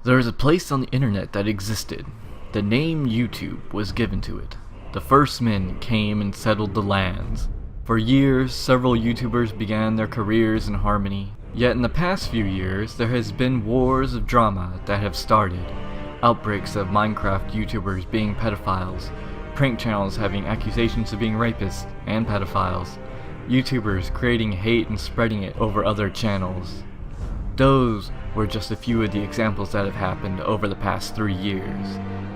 There is a place on the internet that existed. The name YouTube was given to it. The first men came and settled the lands. For years, several YouTubers began their careers in harmony. Yet in the past few years, there has been wars of drama that have started. Outbreaks of Minecraft YouTubers being pedophiles, prank channels having accusations of being rapists and pedophiles, YouTubers creating hate and spreading it over other channels. Those were just a few of the examples that have happened over the past 3 years.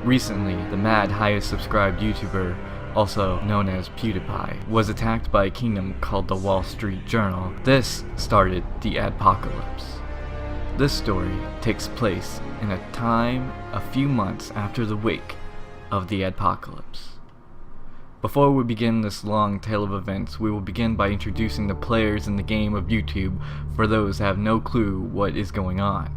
Recently, the mad highest subscribed YouTuber, also known as PewDiePie, was attacked by a kingdom called the Wall Street Journal. This started the adpocalypse. This story takes place in a time a few months after the wake of the adpocalypse. Before we begin this long tale of events, we will begin by introducing the players in the game of YouTube for those that have no clue what is going on.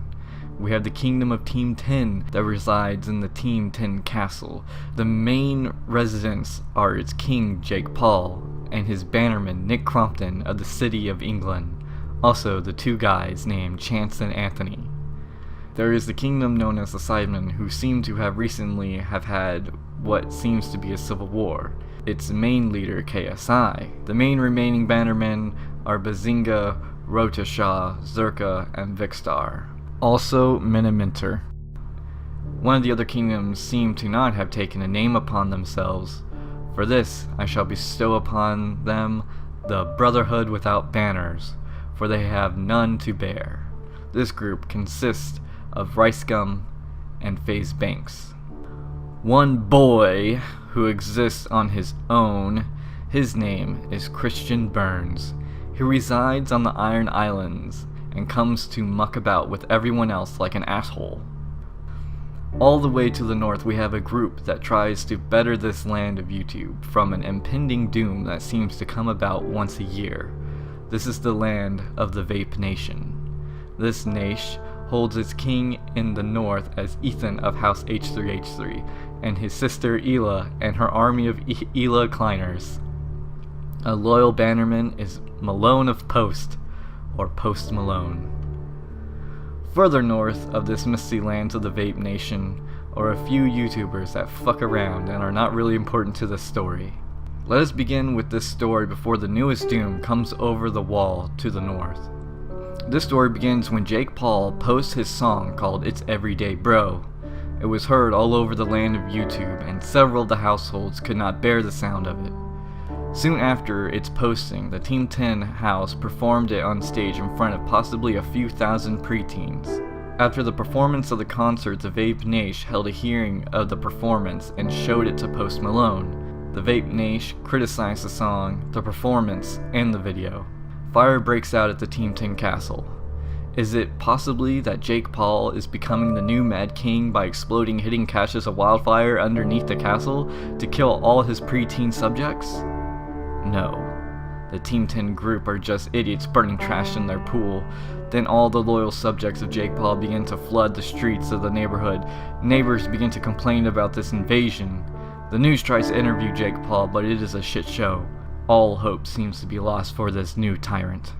We have the kingdom of Team 10 that resides in the Team 10 castle. The main residents are its king Jake Paul and his bannerman Nick Crompton of the city of England. Also the two guys named Chance and Anthony. There is the kingdom known as the Sidemen, who seem to have recently had what seems to be a civil war. Its main leader, KSI. The main remaining bannermen are Bazinga, Rotashaw, Zerka, and Vicstar. Also, Miniminter. One of the other kingdoms seem to not have taken a name upon themselves. For this, I shall bestow upon them the Brotherhood Without Banners, for they have none to bear. This group consists of Ricegum and Faze Banks. One boy who exists on his own. His name is Christian Burns. He resides on the Iron Islands and comes to muck about with everyone else like an asshole. All the way to the north we have a group that tries to better this land of YouTube from an impending doom that seems to come about once a year. This is the land of the Vape Nation. This nation holds its king in the north as Ethan of House H3H3 and his sister Ela and her army of Ela Kleiners. A loyal bannerman is Malone of Post, or Post Malone. Further north of this misty lands of the Vape Nation are a few YouTubers that fuck around and are not really important to the story. Let us begin with this story before the newest doom comes over the wall to the north. This story begins when Jake Paul posts his song called It's Everyday Bro. It was heard all over the land of YouTube, and several of the households could not bear the sound of it. Soon after its posting, the Team 10 house performed it on stage in front of possibly a few thousand preteens. After the performance of the concert, the Vape Nation held a hearing of the performance and showed it to Post Malone. The Vape Nation criticized the song, the performance, and the video. Fire breaks out at the Team 10 castle. Is it possibly that Jake Paul is becoming the new Mad King by exploding hidden caches of wildfire underneath the castle to kill all his preteen subjects? No. The Team 10 group are just idiots burning trash in their pool. Then all the loyal subjects of Jake Paul begin to flood the streets of the neighborhood. Neighbors begin to complain about this invasion. The news tries to interview Jake Paul, but it is a shit show. All hope seems to be lost for this new tyrant.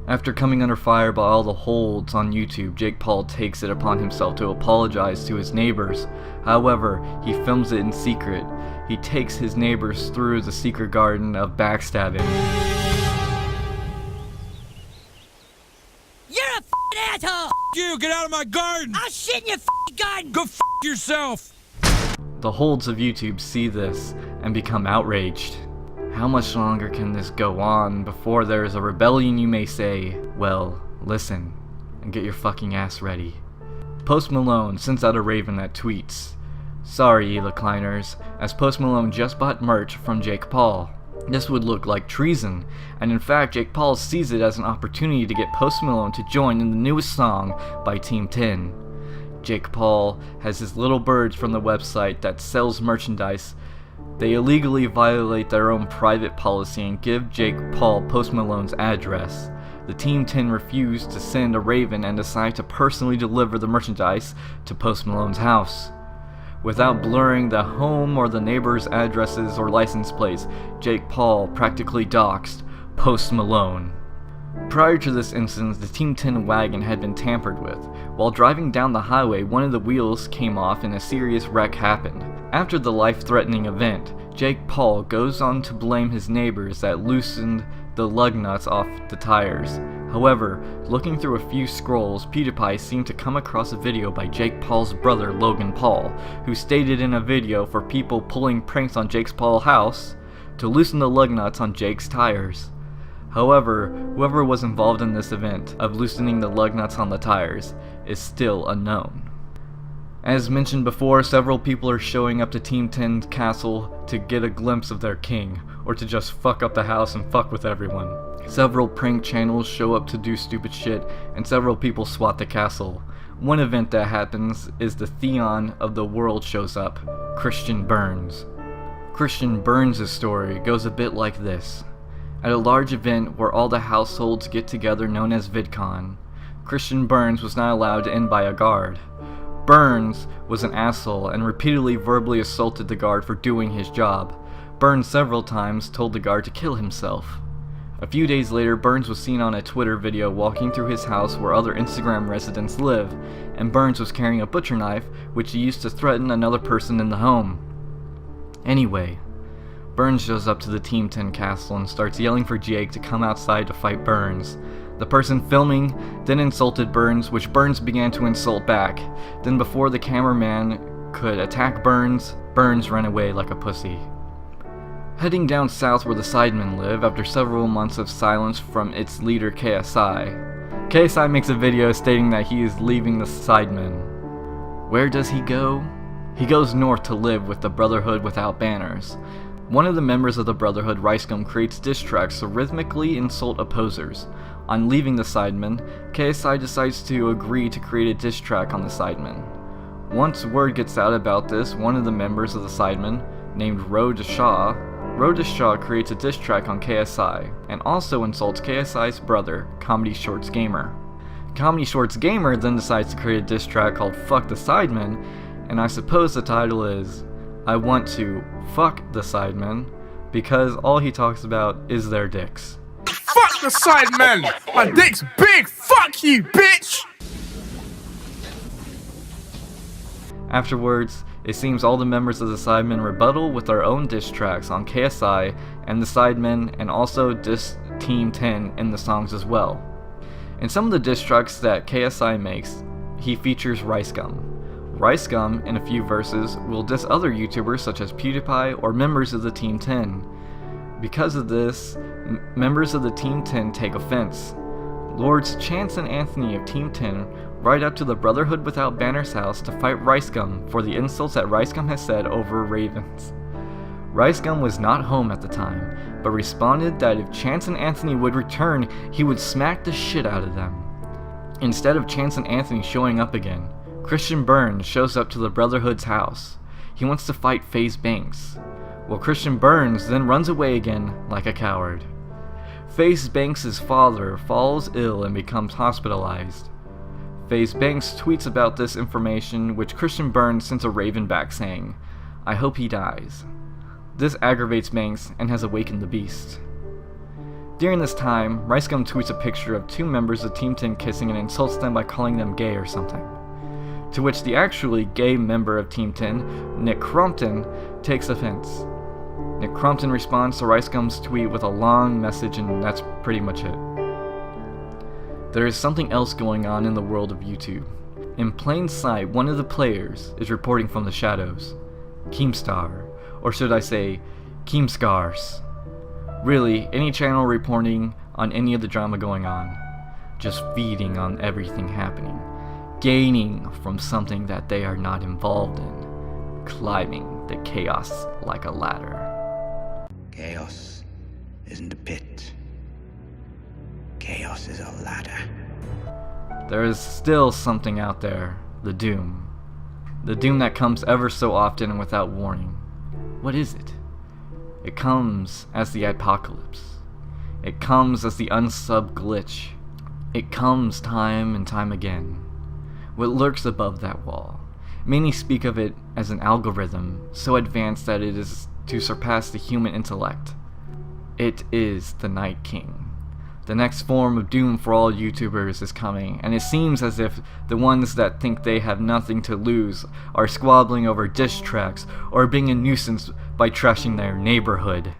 After coming under fire by all the holds on YouTube, Jake Paul takes it upon himself to apologize to his neighbors. However, he films it in secret. He takes his neighbors through the secret garden of backstabbing. You're a f***ing asshole! F*** you! Get out of my garden! I'll shit in your f***ing garden! Go f*** yourself! The holds of YouTube see this and become outraged. How much longer can this go on before there is a rebellion, you may say? Well, listen, and get your fucking ass ready. Post Malone sends out a raven that tweets, "Sorry, Ela Kleiners, as Post Malone just bought merch from Jake Paul. This would look like treason, and in fact Jake Paul sees it as an opportunity to get Post Malone to join in the newest song by Team 10. Jake Paul has his little birds from the website that sells merchandise. They illegally violate their own private policy and give Jake Paul Post Malone's address. The Team 10 refused to send a raven and decide to personally deliver the merchandise to Post Malone's house. Without blurring the home or the neighbors' addresses or license plates, Jake Paul practically doxed Post Malone. Prior to this incident, the Team 10 wagon had been tampered with. While driving down the highway, one of the wheels came off and a serious wreck happened. After the life-threatening event, Jake Paul goes on to blame his neighbors that loosened the lug nuts off the tires. However, looking through a few scrolls, PewDiePie seemed to come across a video by Jake Paul's brother Logan Paul, who stated in a video for people pulling pranks on Jake Paul's house to loosen the lug nuts on Jake's tires. However, whoever was involved in this event of loosening the lug nuts on the tires is still unknown. As mentioned before, several people are showing up to Team 10's castle to get a glimpse of their king, or to just fuck up the house and fuck with everyone. Several prank channels show up to do stupid shit, and several people swat the castle. One event that happens is the Theon of the world shows up, Christian Burns. Christian Burns' story goes a bit like this. At a large event where all the households get together known as VidCon, Christian Burns was not allowed in by a guard. Burns was an asshole and repeatedly verbally assaulted the guard for doing his job. Burns several times told the guard to kill himself. A few days later, Burns was seen on a Twitter video walking through his house where other Instagram residents live, and Burns was carrying a butcher knife which he used to threaten another person in the home. Anyway, Burns shows up to the Team 10 castle and starts yelling for Jake to come outside to fight Burns. The person filming then insulted Burns, which Burns began to insult back. Then before the cameraman could attack Burns, Burns ran away like a pussy. Heading down south where the Sidemen live, after several months of silence from its leader KSI. KSI makes a video stating that he is leaving the Sidemen. Where does he go? He goes north to live with the Brotherhood Without Banners. One of the members of the Brotherhood, Ricegum, creates diss tracks to rhythmically insult opposers. On leaving the Sidemen, KSI decides to agree to create a diss track on the Sidemen. Once word gets out about this, one of the members of the Sidemen, named Road Shaw creates a diss track on KSI, and also insults KSI's brother, Comedy Shorts Gamer. Comedy Shorts Gamer then decides to create a diss track called Fuck the Sidemen, and I suppose the title is, I want to fuck the Sidemen, because all he talks about is their dicks. Fuck the Sidemen! My dick's big! Fuck you, bitch! Afterwards, it seems all the members of the Sidemen rebuttal with their own diss tracks on KSI and the Sidemen, and also diss Team 10 in the songs as well. In some of the diss tracks that KSI makes, he features Ricegum. Ricegum, in a few verses, will diss other YouTubers such as PewDiePie or members of the Team 10. Because of this, members of the Team 10 take offense. Lords Chance and Anthony of Team 10 ride up to the Brotherhood Without Banners house to fight Ricegum for the insults that Ricegum has said over Ravens. Ricegum was not home at the time, but responded that if Chance and Anthony would return, he would smack the shit out of them. Instead of Chance and Anthony showing up again, Christian Burns shows up to the Brotherhood's house. He wants to fight Faze Banks. Well, Christian Burns then runs away again like a coward. Faze Banks' father falls ill and becomes hospitalized. Faze Banks tweets about this information, which Christian Burns sends a raven back saying, I hope he dies. This aggravates Banks and has awakened the beast. During this time, Ricegum tweets a picture of two members of Team 10 kissing and insults them by calling them gay or something. To which the actually gay member of Team 10, Nick Crompton, takes offense. Nick Crompton responds to Ricegum's tweet with a long message, and that's pretty much it. There is something else going on in the world of YouTube. In plain sight, one of the players is reporting from the shadows. Keemstar, or should I say, Keemskars. Really, any channel reporting on any of the drama going on. Just feeding on everything happening. Gaining from something that they are not involved in. Climbing the chaos like a ladder. Chaos isn't a pit. Chaos is a ladder. There is still something out there, the doom. The doom that comes ever so often and without warning. What is it? It comes as the apocalypse. It comes as the unsub glitch. It comes time and time again. What lurks above that wall? Many speak of it as an algorithm so advanced that it is to surpass the human intellect. It is the Night King. The next form of doom for all YouTubers is coming, and it seems as if the ones that think they have nothing to lose are squabbling over diss tracks or being a nuisance by trashing their neighborhood.